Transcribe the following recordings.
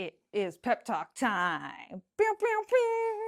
It is pep talk time. Pew, pew, pew.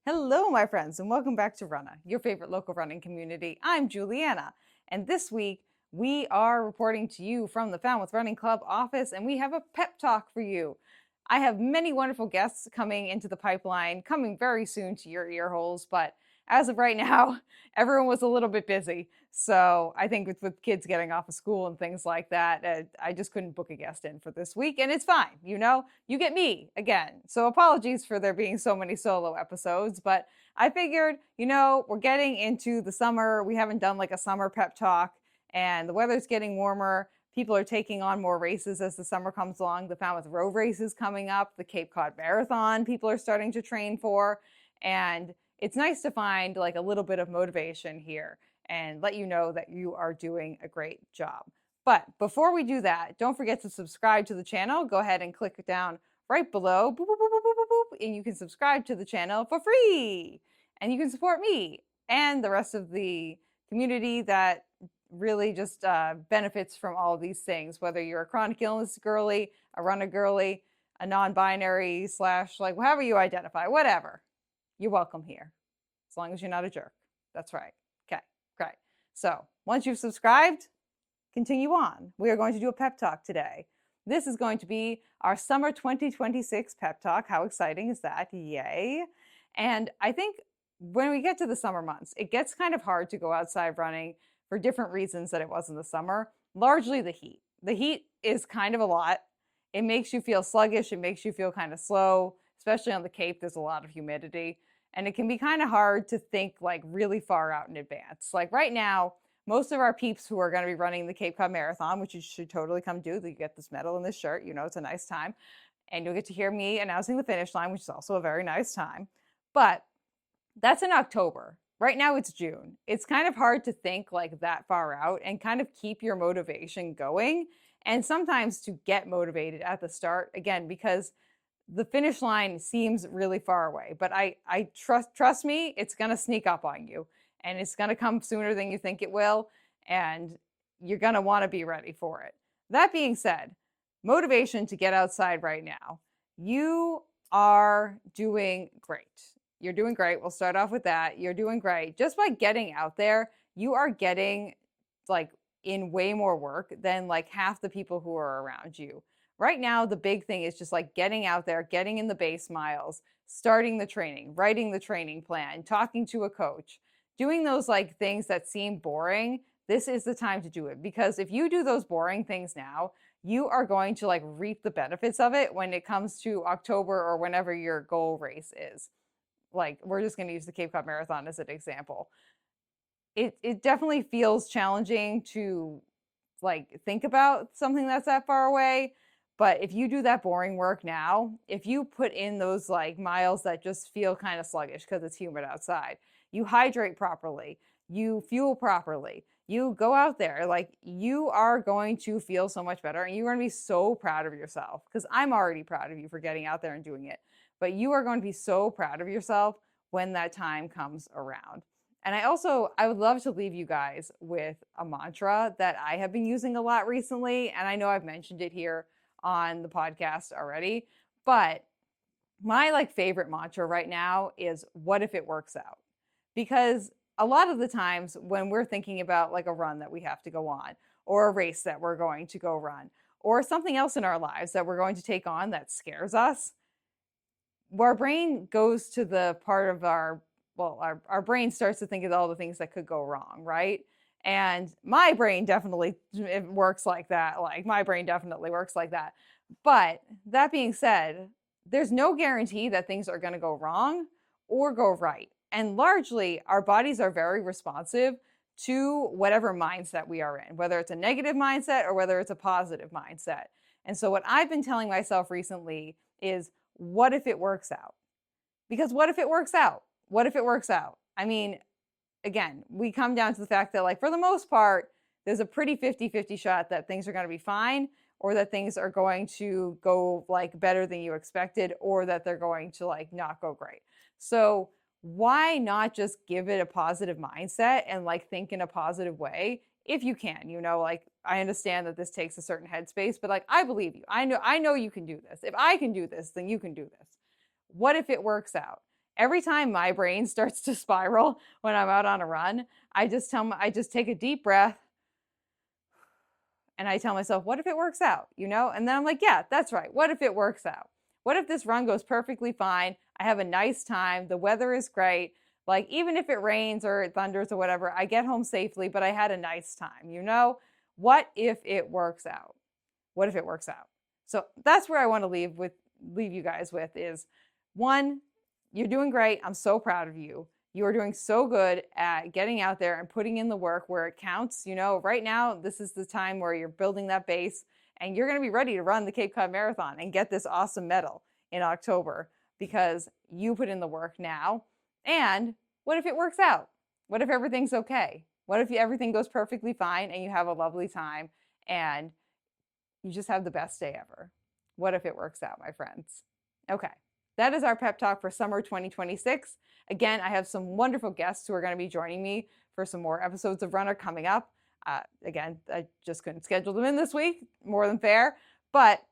Hello, my friends, and welcome back to Runna, your favorite local running community. I'm Juliana, and this week we are reporting to you from the Falmouth Running Club office, and we have a pep talk for you. I have many wonderful guests coming into the pipeline, coming very soon to your ear holes, but as of right now, everyone was a little bit busy. So I think with kids getting off of school and things like that, I just couldn't book a guest in for this week, and it's fine. You get me again. So apologies for there being so many solo episodes, but I figured, we're getting into the summer. We haven't done like a summer pep talk, and the weather's getting warmer. People are taking on more races as the summer comes along. The Falmouth Road Race is coming up. The Cape Cod Marathon people are starting to train for, and it's nice to find like a little bit of motivation here and let you know that you are doing a great job. But before we do that, don't forget to subscribe to the channel. Go ahead and click down right below, boop, boop, boop, boop, boop, boop, and you can subscribe to the channel for free. And you can support me and the rest of the community that really just benefits from all of these things, whether you're a chronic illness girly, a runner girly, a non-binary / like however you identify, whatever. You're welcome here, as long as you're not a jerk. That's right. Okay, great. So once you've subscribed, continue on. We are going to do a pep talk today. This is going to be our summer 2026 pep talk. How exciting is that? Yay. And I think when we get to the summer months, it gets kind of hard to go outside running for different reasons than it was in the summer, largely the heat. The heat is kind of a lot. It makes you feel sluggish. It makes you feel kind of slow, especially on the Cape. There's a lot of humidity. And it can be kind of hard to think like really far out in advance. Like right now, most of our peeps who are going to be running the Cape Cod Marathon, which you should totally come do, you get this medal and this shirt, it's a nice time. And you'll get to hear me announcing the finish line, which is also a very nice time. But that's in October. Right now it's June. It's kind of hard to think like that far out and kind of keep your motivation going. And sometimes to get motivated at the start, again, because the finish line seems really far away, but I trust me, it's going to sneak up on you and it's going to come sooner than you think it will. And you're going to want to be ready for it. That being said, motivation to get outside right now. You are doing great. You're doing great. We'll start off with that. You're doing great. Just by getting out there, you are getting like in way more work than like half the people who are around you. Right now, the big thing is just like getting out there, getting in the base miles, starting the training, writing the training plan, talking to a coach, doing those like things that seem boring. This is the time to do it, because if you do those boring things now, you are going to like reap the benefits of it when it comes to October or whenever your goal race is. Like, we're just going to use the Cape Cod Marathon as an example. It definitely feels challenging to like think about something that's that far away. But if you do that boring work now, if you put in those like miles that just feel kind of sluggish because it's humid outside, you hydrate properly, you fuel properly, you go out there, like you are going to feel so much better and you're going to be so proud of yourself, because I'm already proud of you for getting out there and doing it. But you are going to be so proud of yourself when that time comes around. And I would love to leave you guys with a mantra that I have been using a lot recently. And I know I've mentioned it here on the podcast already, but my like favorite mantra right now is, what if it works out? Because a lot of the times when we're thinking about like a run that we have to go on, or a race that we're going to go run, or something else in our lives that we're going to take on that scares us, our brain goes to the part of our brain starts to think of all the things that could go wrong, right? And my brain definitely works like that. Like my brain definitely works like that. But that being said, there's no guarantee that things are going to go wrong or go right. And largely, our bodies are very responsive to whatever mindset we are in, whether it's a negative mindset or whether it's a positive mindset. And so what I've been telling myself recently is, what if it works out? Because what if it works out? What if it works out? I mean, again, we come down to the fact that, like, for the most part, there's a pretty 50-50 shot that things are going to be fine, or that things are going to go like better than you expected, or that they're going to like not go great. So why not just give it a positive mindset and like think in a positive way if you can? Like, I understand that this takes a certain headspace, but like, I believe you. I know you can do this. If I can do this, then you can do this. What if it works out? Every time my brain starts to spiral when I'm out on a run, I just take a deep breath and I tell myself, what if it works out? And then I'm like, yeah, that's right. What if it works out? What if this run goes perfectly fine? I have a nice time. The weather is great. Like, even if it rains or it thunders or whatever, I get home safely, but I had a nice time. What if it works out? What if it works out? So that's where I want to leave you guys with is, one, you're doing great. I'm so proud of you. You are doing so good at getting out there and putting in the work where it counts. Right now, this is the time where you're building that base and you're going to be ready to run the Cape Cod Marathon and get this awesome medal in October because you put in the work now. And what if it works out? What if everything's okay? What if everything goes perfectly fine and you have a lovely time and you just have the best day ever? What if it works out, my friends? Okay. That is our pep talk for summer 2026. Again, I have some wonderful guests who are going to be joining me for some more episodes of Runner coming up. Again, I just couldn't schedule them in this week, more than fair. But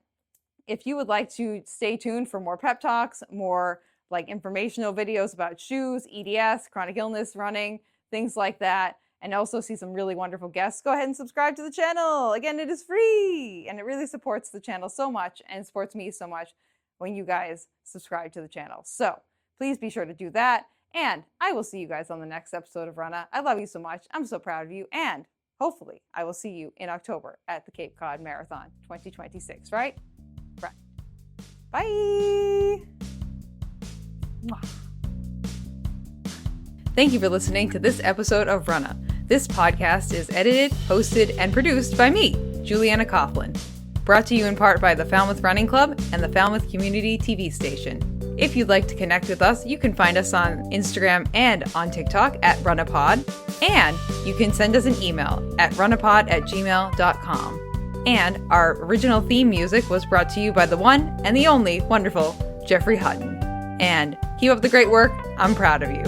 if you would like to stay tuned for more pep talks, more like informational videos about shoes, EDS, chronic illness, running, things like that, and also see some really wonderful guests, go ahead and subscribe to the channel. Again, it is free and it really supports the channel so much and supports me so much when you guys subscribe to the channel. So please be sure to do that. And I will see you guys on the next episode of Runna. I love you so much. I'm so proud of you. And hopefully I will see you in October at the Cape Cod Marathon 2026, right? Right. Bye. Thank you for listening to this episode of Runna. This podcast is edited, hosted, and produced by me, Juliana Coughlin. Brought to you in part by the Falmouth Running Club and the Falmouth Community TV station. If you'd like to connect with us, you can find us on Instagram and on TikTok at runnapod, and you can send us an email at runnapod@gmail.com. And our original theme music was brought to you by the one and the only wonderful Jeffrey Hutton. And keep up the great work. I'm proud of you.